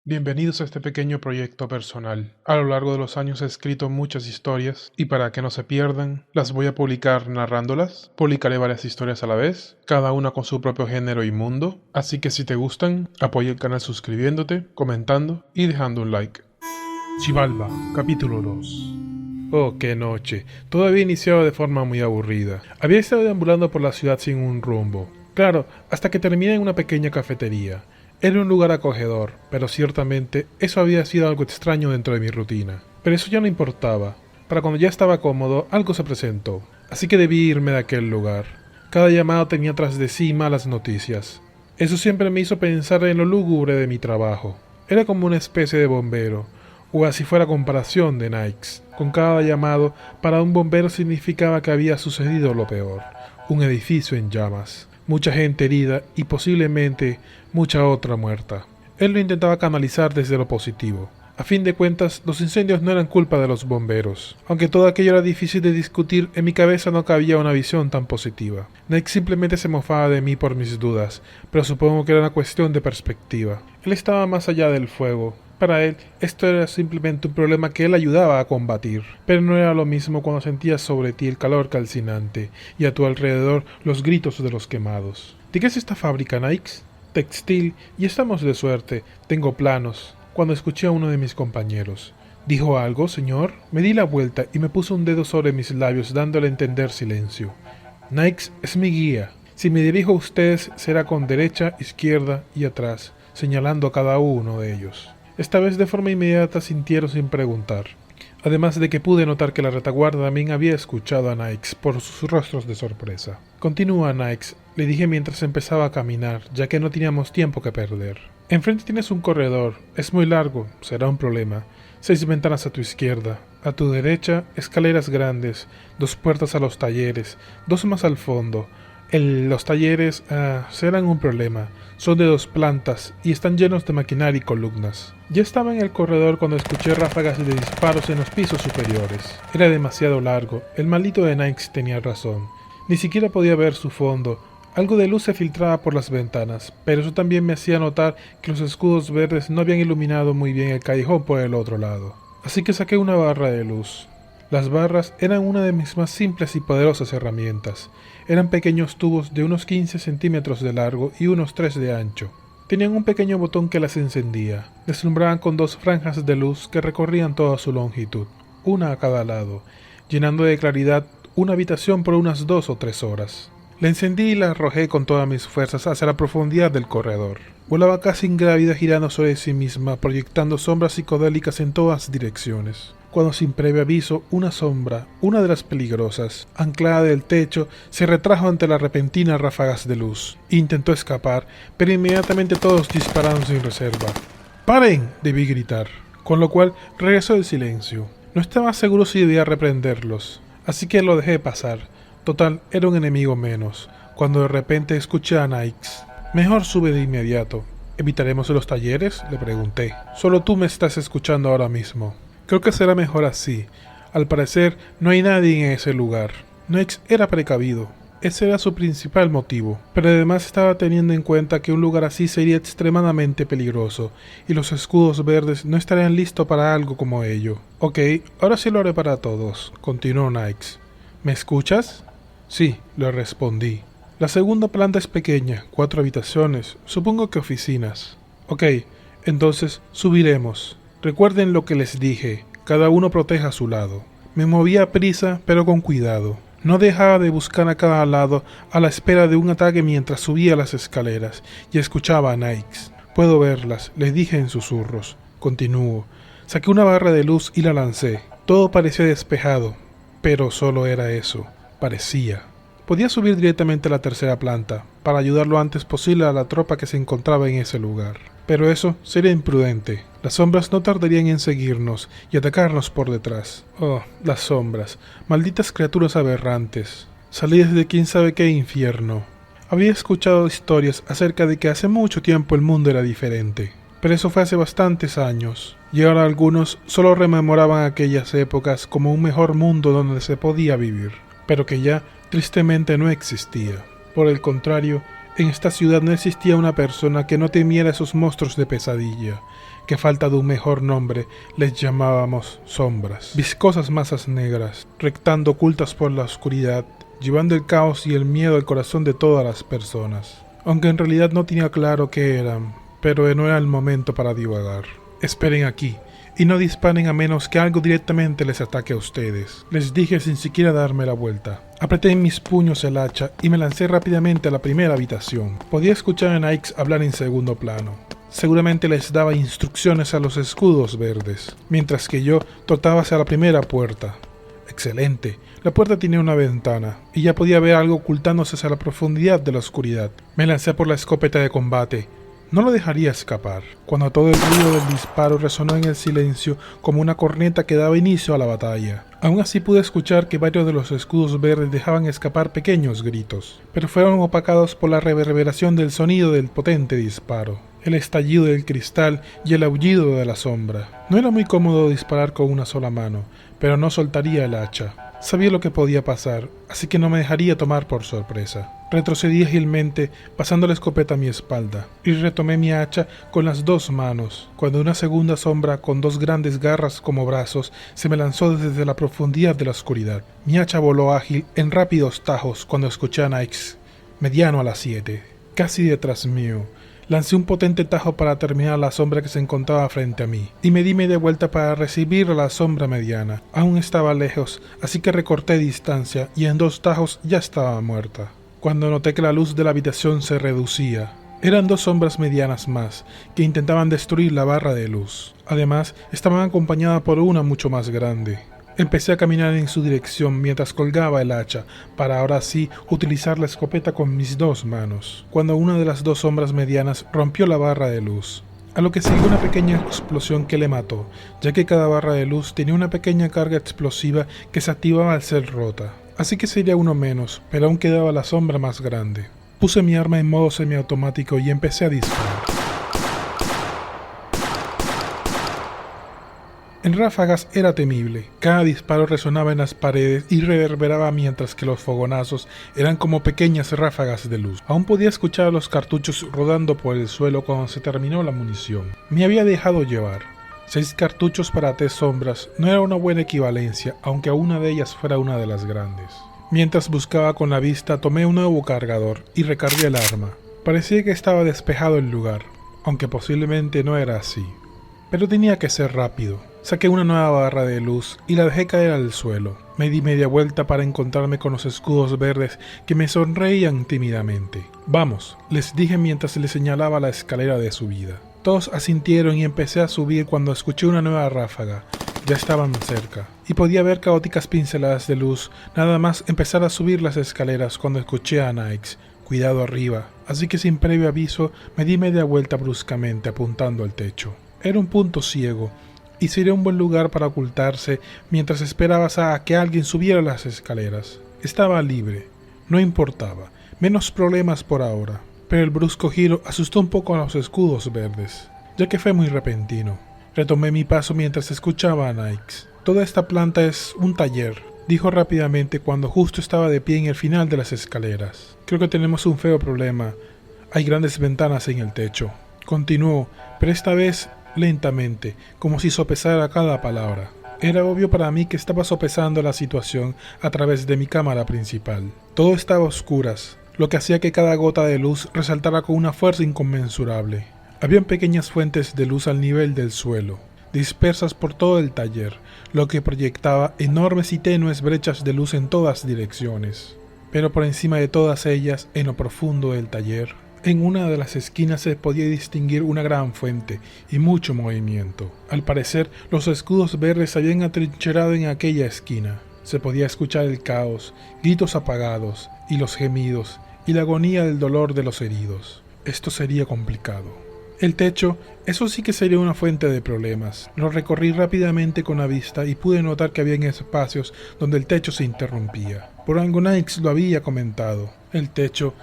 Bienvenidos a este pequeño proyecto personal. A lo largo de los años he escrito muchas historias y para que no se pierdan, las voy a publicar narrándolas. Publicaré varias historias a la vez, cada una con su propio género y mundo. Así que si te gustan, apoya el canal suscribiéndote, comentando y dejando un like. Xibalba, capítulo 2. Oh, qué noche. Todo había iniciado de forma muy aburrida. Había estado deambulando por la ciudad sin un rumbo. Claro, hasta que terminé en una pequeña cafetería. Era un lugar acogedor, pero ciertamente eso había sido algo extraño dentro de mi rutina. Pero eso ya no importaba. Para cuando ya estaba cómodo, algo se presentó. Así que debí irme de aquel lugar. Cada llamado tenía tras de sí malas noticias. Eso siempre me hizo pensar en lo lúgubre de mi trabajo. Era como una especie de bombero, o así fuera comparación de Nikes. Con cada llamado, para un bombero significaba que había sucedido lo peor. Un edificio en llamas, mucha gente herida y posiblemente mucha otra muerta. Él lo intentaba canalizar desde lo positivo. A fin de cuentas, los incendios no eran culpa de los bomberos. Aunque todo aquello era difícil de discutir, en mi cabeza no cabía una visión tan positiva. Nick simplemente se mofaba de mí por mis dudas, pero supongo que era una cuestión de perspectiva. Él estaba más allá del fuego. Para él, esto era simplemente un problema que él ayudaba a combatir, pero no era lo mismo cuando sentías sobre ti el calor calcinante y a tu alrededor los gritos de los quemados. ¿De qué es esta fábrica, Nikes? Textil, y estamos de suerte, tengo planos. Cuando escuché a uno de mis compañeros. ¿Dijo algo, señor? Me di la vuelta y me puso un dedo sobre mis labios dándole a entender silencio. Nikes es mi guía. Si me dirijo a ustedes será con derecha, izquierda y atrás, señalando a cada uno de ellos. Esta vez de forma inmediata sintieron sin preguntar. Además de que pude notar que la retaguardia también había escuchado a Nikes por sus rostros de sorpresa. Continúa, Nikes, le dije mientras empezaba a caminar, ya que no teníamos tiempo que perder. Enfrente tienes un corredor, es muy largo, será un problema. 6 ventanas a tu izquierda, a tu derecha escaleras grandes, 2 puertas a los talleres, 2 más al fondo. Los talleres serán un problema, son de 2 plantas y están llenos de maquinaria y columnas. Ya estaba en el corredor cuando escuché ráfagas de disparos en los pisos superiores. Era demasiado largo, el maldito de Nikes tenía razón. Ni siquiera podía ver su fondo. Algo de luz se filtraba por las ventanas, pero eso también me hacía notar que los escudos verdes no habían iluminado muy bien el callejón por el otro lado. Así que saqué una barra de luz. Las barras eran una de mis más simples y poderosas herramientas. Eran pequeños tubos de unos 15 centímetros de largo y unos 3 de ancho. Tenían un pequeño botón que las encendía. Deslumbraban con 2 franjas de luz que recorrían toda su longitud, una a cada lado, llenando de claridad una habitación por unas 2 o 3 horas. La encendí y la arrojé con todas mis fuerzas hacia la profundidad del corredor. Volaba casi ingrávida girando sobre sí misma, proyectando sombras psicodélicas en todas direcciones. Cuando sin previo aviso, una sombra, una de las peligrosas, anclada del techo, se retrajo ante las repentinas ráfagas de luz. Intentó escapar, pero inmediatamente todos dispararon sin reserva. ¡Paren!, debí gritar, con lo cual regresó el silencio. No estaba seguro si debía reprenderlos, así que lo dejé pasar. Total, era un enemigo menos, cuando de repente escuché a Nikes. Mejor sube de inmediato. ¿Evitaremos los talleres?, le pregunté. Solo tú me estás escuchando ahora mismo. Creo que será mejor así. Al parecer, no hay nadie en ese lugar. Nikes era precavido. Ese era su principal motivo, pero además estaba teniendo en cuenta que un lugar así sería extremadamente peligroso, y los escudos verdes no estarían listos para algo como ello. Ok, ahora sí lo haré para todos, continuó Nikes. ¿Me escuchas? Sí, le respondí. La segunda planta es pequeña, 4 habitaciones, supongo que oficinas. Ok, entonces subiremos. Recuerden lo que les dije, cada uno proteja a su lado. Me movía a prisa, pero con cuidado. No dejaba de buscar a cada lado a la espera de un ataque mientras subía las escaleras y escuchaba a Nikes. Puedo verlas, les dije en susurros. Continúo. Saqué una barra de luz y la lancé. Todo parecía despejado, pero solo era eso. Parecía. Podía subir directamente a la tercera planta, para ayudar lo antes posible a la tropa que se encontraba en ese lugar. Pero eso sería imprudente. Las sombras no tardarían en seguirnos y atacarnos por detrás. Oh, las sombras. Malditas criaturas aberrantes. Salidas de quién sabe qué infierno. Había escuchado historias acerca de que hace mucho tiempo el mundo era diferente. Pero eso fue hace bastantes años. Y ahora algunos solo rememoraban aquellas épocas como un mejor mundo donde se podía vivir. Pero que ya tristemente no existía. Por el contrario, En esta ciudad no existía una persona que no temiera esos monstruos de pesadilla, que falta de un mejor nombre les llamábamos sombras. Viscosas masas negras, rectando ocultas por la oscuridad, llevando el caos y el miedo al corazón de todas las personas. Aunque en realidad no tenía claro qué eran, pero no era el momento para divagar. Esperen aquí, y no disparen a menos que algo directamente les ataque a ustedes, les dije sin siquiera darme la vuelta. Apreté en mis puños el hacha y me lancé rápidamente a la primera habitación. Podía escuchar a Nix hablar en segundo plano. Seguramente les daba instrucciones a los escudos verdes, mientras que yo trotaba hacia la primera puerta. Excelente, la puerta tenía una ventana, y ya podía ver algo ocultándose hacia la profundidad de la oscuridad. Me lancé por la escopeta de combate. No lo dejaría escapar, cuando todo el ruido del disparo resonó en el silencio como una corneta que daba inicio a la batalla. Aún así pude escuchar que varios de los escudos verdes dejaban escapar pequeños gritos, pero fueron opacados por la reverberación del sonido del potente disparo, el estallido del cristal y el aullido de la sombra. No era muy cómodo disparar con una sola mano, pero no soltaría el hacha. Sabía lo que podía pasar, así que no me dejaría tomar por sorpresa. Retrocedí ágilmente, pasando la escopeta a mi espalda, y retomé mi hacha con las dos manos, cuando una segunda sombra con dos grandes garras como brazos se me lanzó desde la profundidad de la oscuridad. Mi hacha voló ágil en rápidos tajos cuando escuché a Nix, mediano a las 7, casi detrás mío. Lancé un potente tajo para terminar la sombra que se encontraba frente a mí, y me di media vuelta para recibir a la sombra mediana. Aún estaba lejos, así que recorté distancia, y en 2 tajos ya estaba muerta. Cuando noté que la luz de la habitación se reducía, eran 2 sombras medianas más, que intentaban destruir la barra de luz. Además, estaban acompañadas por una mucho más grande. Empecé a caminar en su dirección mientras colgaba el hacha, para ahora sí utilizar la escopeta con mis 2 manos, cuando una de las 2 sombras medianas rompió la barra de luz, a lo que siguió una pequeña explosión que le mató, ya que cada barra de luz tenía una pequeña carga explosiva que se activaba al ser rota. Así que sería uno menos, pero aún quedaba la sombra más grande. Puse mi arma en modo semiautomático y empecé a disparar. En ráfagas era temible, cada disparo resonaba en las paredes y reverberaba mientras que los fogonazos eran como pequeñas ráfagas de luz. Aún podía escuchar los cartuchos rodando por el suelo cuando se terminó la munición. Me había dejado llevar. 6 cartuchos para 3 sombras no era una buena equivalencia, aunque una de ellas fuera una de las grandes. Mientras buscaba con la vista, tomé un nuevo cargador y recargué el arma. Parecía que estaba despejado el lugar, aunque posiblemente no era así. Pero tenía que ser rápido. Saqué una nueva barra de luz y la dejé caer al suelo. Me di media vuelta para encontrarme con los escudos verdes que me sonreían tímidamente. «Vamos», les dije mientras les señalaba la escalera de subida. Todos asintieron y empecé a subir cuando escuché una nueva ráfaga. Ya estaban cerca, y podía ver caóticas pinceladas de luz, nada más empezar a subir las escaleras cuando escuché a Nix. «Cuidado arriba», así que sin previo aviso me di media vuelta bruscamente apuntando al techo. Era un punto ciego, y sería un buen lugar para ocultarse mientras esperabas a que alguien subiera las escaleras. Estaba libre, no importaba, menos problemas por ahora. Pero el brusco giro asustó un poco a los escudos verdes, ya que fue muy repentino. Retomé mi paso mientras escuchaba a Nix. «Toda esta planta es un taller», dijo rápidamente cuando justo estaba de pie en el final de las escaleras. «Creo que tenemos un feo problema. Hay grandes ventanas en el techo». Continuó, pero esta vez lentamente, como si sopesara cada palabra. Era obvio para mí que estaba sopesando la situación a través de mi cámara principal. Todo estaba a oscuras, lo que hacía que cada gota de luz resaltara con una fuerza inconmensurable. Habían pequeñas fuentes de luz al nivel del suelo, dispersas por todo el taller, lo que proyectaba enormes y tenues brechas de luz en todas direcciones. Pero por encima de todas ellas, en lo profundo del taller, en una de las esquinas se podía distinguir una gran fuente y mucho movimiento. Al parecer, los escudos verdes se habían atrincherado en aquella esquina. Se podía escuchar el caos, gritos apagados, y los gemidos, y la agonía del dolor de los heridos. Esto sería complicado. El techo, eso sí que sería una fuente de problemas. Lo recorrí rápidamente con la vista y pude notar que había espacios donde el techo se interrumpía. Por algo Nix lo había comentado. El techo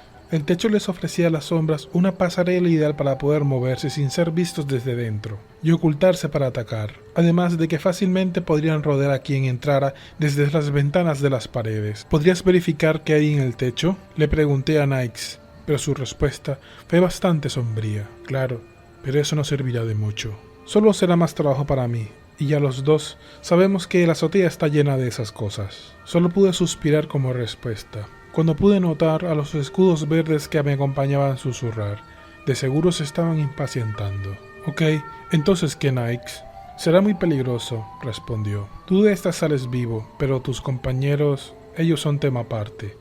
les ofrecía a las sombras una pasarela ideal para poder moverse sin ser vistos desde dentro y ocultarse para atacar, además de que fácilmente podrían rodear a quien entrara desde las ventanas de las paredes. ¿Podrías verificar qué hay en el techo?, le pregunté a Nix, pero su respuesta fue bastante sombría. Claro, pero eso no servirá de mucho. Solo será más trabajo para mí, y ya los dos sabemos que la azotea está llena de esas cosas. Solo pude suspirar como respuesta, cuando pude notar a los escudos verdes que me acompañaban susurrar. De seguro se estaban impacientando. Ok, entonces ¿qué, Nikes? Será muy peligroso, respondió. Tú de estas sales vivo, pero tus compañeros, ellos son tema aparte.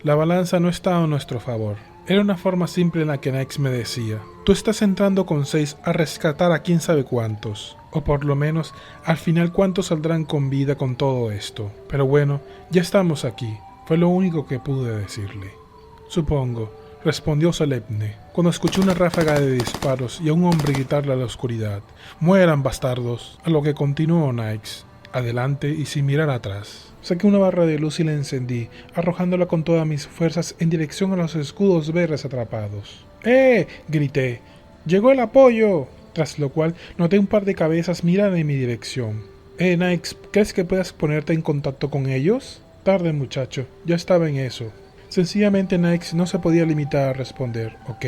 La balanza no está a nuestro favor. Era una forma simple en la que Nikes me decía: tú estás entrando con 6 a rescatar a quién sabe cuántos. O por lo menos, al final cuántos saldrán con vida con todo esto. Pero bueno, ya estamos aquí. Fue lo único que pude decirle. Supongo, respondió solemne, cuando escuché una ráfaga de disparos y a un hombre gritarle a la oscuridad: ¡mueran, bastardos! A lo que continuó Nikes, adelante y sin mirar atrás. Saqué una barra de luz y la encendí, arrojándola con todas mis fuerzas en dirección a los escudos verdes atrapados. Grité. ¡Llegó el apoyo! Tras lo cual noté un par de cabezas mirar en mi dirección. Nikes, ¿crees que puedas ponerte en contacto con ellos? Tarde, muchacho, ya estaba en eso. Sencillamente Nikes no se podía limitar a responder, ok.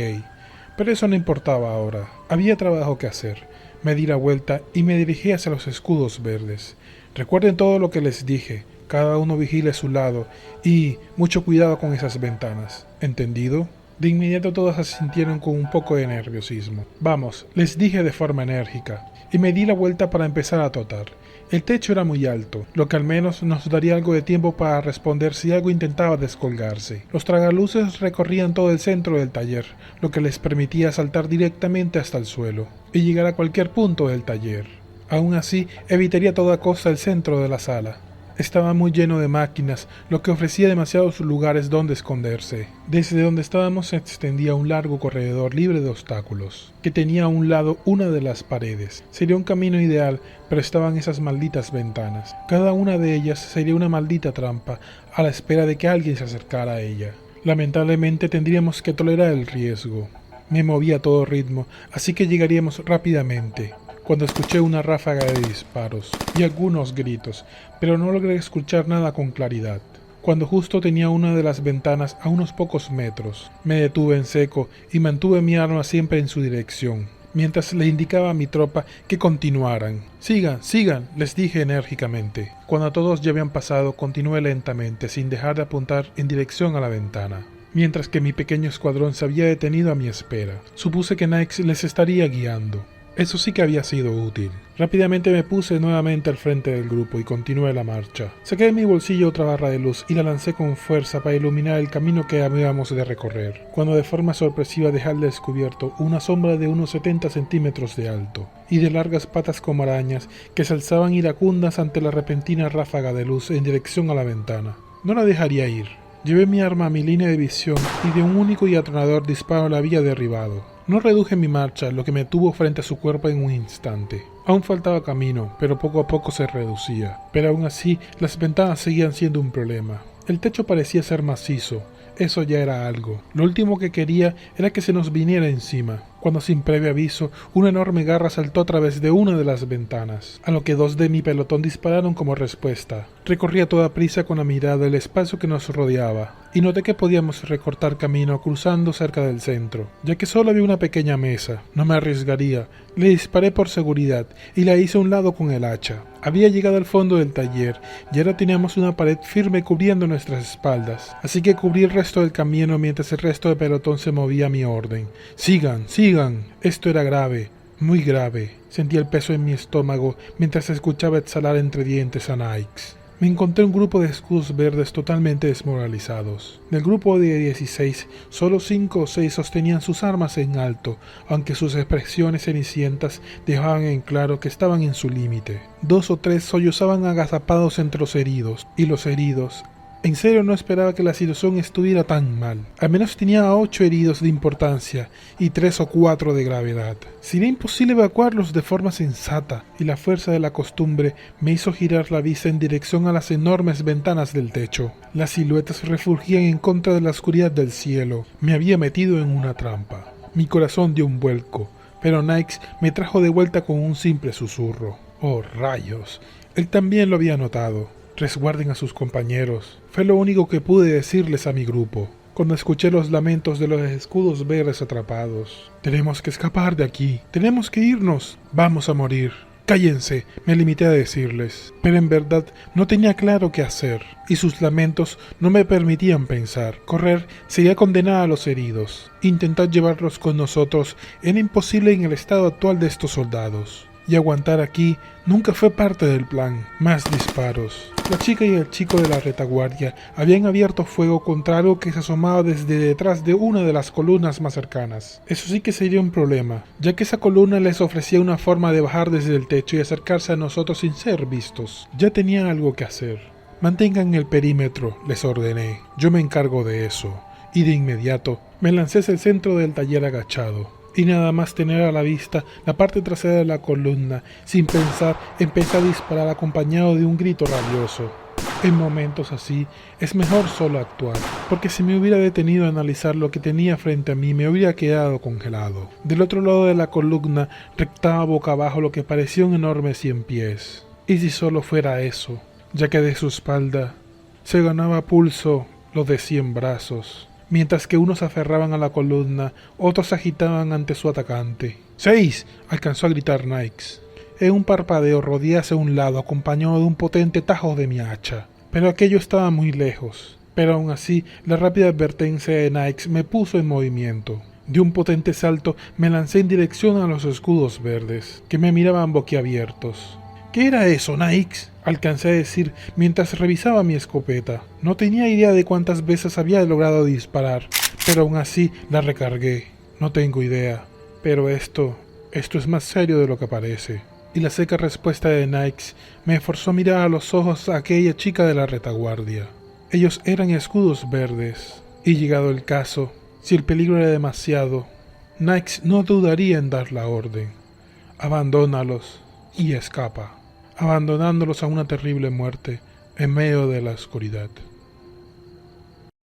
Pero eso no importaba ahora. Había trabajo que hacer. Me di la vuelta y me dirigí hacia los escudos verdes. Recuerden todo lo que les dije. Cada uno vigile su lado y mucho cuidado con esas ventanas. ¿Entendido? De inmediato todos asintieron con un poco de nerviosismo. Vamos, les dije de forma enérgica, y me di la vuelta para empezar a trotar. El techo era muy alto, lo que al menos nos daría algo de tiempo para responder si algo intentaba descolgarse. Los tragaluces recorrían todo el centro del taller, lo que les permitía saltar directamente hasta el suelo y llegar a cualquier punto del taller. Aún así, evitaría a toda costa el centro de la sala. Estaba muy lleno de máquinas, lo que ofrecía demasiados lugares donde esconderse. Desde donde estábamos se extendía un largo corredor libre de obstáculos, que tenía a un lado una de las paredes. Sería un camino ideal, pero estaban esas malditas ventanas. Cada una de ellas sería una maldita trampa, a la espera de que alguien se acercara a ella. Lamentablemente tendríamos que tolerar el riesgo. Me moví a todo ritmo, así que llegaríamos rápidamente, cuando escuché una ráfaga de disparos y algunos gritos, pero no logré escuchar nada con claridad. Cuando justo tenía una de las ventanas a unos pocos metros, me detuve en seco y mantuve mi arma siempre en su dirección, mientras le indicaba a mi tropa que continuaran. Sigan, sigan, les dije enérgicamente. Cuando todos ya habían pasado, continué lentamente, sin dejar de apuntar en dirección a la ventana. Mientras que mi pequeño escuadrón se había detenido a mi espera, supuse que Nikes les estaría guiando. Eso sí que había sido útil. Rápidamente me puse nuevamente al frente del grupo y continué la marcha. Saqué de mi bolsillo otra barra de luz y la lancé con fuerza para iluminar el camino que habíamos de recorrer, cuando de forma sorpresiva dejé al descubierto una sombra de unos 70 centímetros de alto y de largas patas como arañas que se alzaban iracundas ante la repentina ráfaga de luz en dirección a la ventana. No la dejaría ir. Llevé mi arma a mi línea de visión y de un único y atronador disparo la había derribado. No reduje mi marcha, lo que me tuvo frente a su cuerpo en un instante. Aún faltaba camino, pero poco a poco se reducía. Pero aún así, las ventanas seguían siendo un problema. El techo parecía ser macizo. Eso ya era algo. Lo último que quería era que se nos viniera encima, cuando sin previo aviso, una enorme garra saltó a través de una de las ventanas, a lo que 2 de mi pelotón dispararon como respuesta. Recorrí a toda prisa con la mirada el espacio que nos rodeaba, y noté que podíamos recortar camino cruzando cerca del centro, ya que solo había una pequeña mesa. No me arriesgaría. Le disparé por seguridad, y la hice a un lado con el hacha. Había llegado al fondo del taller, y ahora teníamos una pared firme cubriendo nuestras espaldas, así que cubrí el resto del camino mientras el resto del pelotón se movía a mi orden. ¡Sigan, sigan! Esto era grave, muy grave. Sentí el peso en mi estómago mientras escuchaba exhalar entre dientes a Nikes. Me encontré un grupo de escudos verdes totalmente desmoralizados. Del grupo de 16, solo 5 o 6 sostenían sus armas en alto, aunque sus expresiones cenicientas dejaban en claro que estaban en su límite. 2 o 3 sollozaban agazapados entre los heridos, y los heridos... En serio no esperaba que la situación estuviera tan mal. Al menos tenía 8 heridos de importancia y 3 o 4 de gravedad. Sería imposible evacuarlos de forma sensata, y la fuerza de la costumbre me hizo girar la vista en dirección a las enormes ventanas del techo. Las siluetas refulgían en contra de la oscuridad del cielo. Me había metido en una trampa. Mi corazón dio un vuelco, pero Nikes me trajo de vuelta con un simple susurro. ¡Oh, rayos! Él también lo había notado. Resguarden a sus compañeros. Fue lo único que pude decirles a mi grupo. cuando escuché los lamentos de los escudos verdes atrapados. Tenemos que escapar de aquí, tenemos que irnos, vamos a morir. Cállense, me limité a decirles, pero en verdad no tenía claro qué hacer, y sus lamentos no me permitían pensar. Correr sería condenar a los heridos. Intentar llevarlos con nosotros era imposible en el estado actual de estos soldados. Y aguantar aquí nunca fue parte del plan. Más disparos. La chica y el chico de la retaguardia habían abierto fuego contra algo que se asomaba desde detrás de una de las columnas más cercanas. Eso sí que sería un problema, ya que esa columna les ofrecía una forma de bajar desde el techo y acercarse a nosotros sin ser vistos. Ya tenían algo que hacer. Mantengan el perímetro, les ordené. Yo me encargo de eso. Y de inmediato me lancé hacia el centro del taller agachado. Y nada más tener a la vista la parte trasera de la columna, sin pensar, empecé a disparar acompañado de un grito rabioso. En momentos así, es mejor solo actuar, porque si me hubiera detenido a analizar lo que tenía frente a mí, me hubiera quedado congelado. Del otro lado de la columna, rectaba boca abajo lo que parecía un enorme 100 pies. Y si solo fuera eso, ya que de su espalda se ganaba pulso lo de 100 brazos. Mientras que unos se aferraban a la columna, otros se agitaban ante su atacante. ¡6! Alcanzó a gritar Nykes. En un parpadeo rodé hacia un lado, acompañado de un potente tajo de mi hacha. Pero aquello estaba muy lejos. Pero aún así, la rápida advertencia de Nykes me puso en movimiento. De un potente salto, me lancé en dirección a los escudos verdes, que me miraban boquiabiertos. ¿Qué era eso, Nykes?, alcancé a decir mientras revisaba mi escopeta. No tenía idea de cuántas veces había logrado disparar, pero aún así la recargué. No tengo idea, pero esto es más serio de lo que parece. Y la seca respuesta de Nykes me forzó a mirar a los ojos a aquella chica de la retaguardia. Ellos eran escudos verdes, y llegado el caso, si el peligro era demasiado, Nykes no dudaría en dar la orden. Abandónalos y escapa, abandonándolos a una terrible muerte en medio de la oscuridad.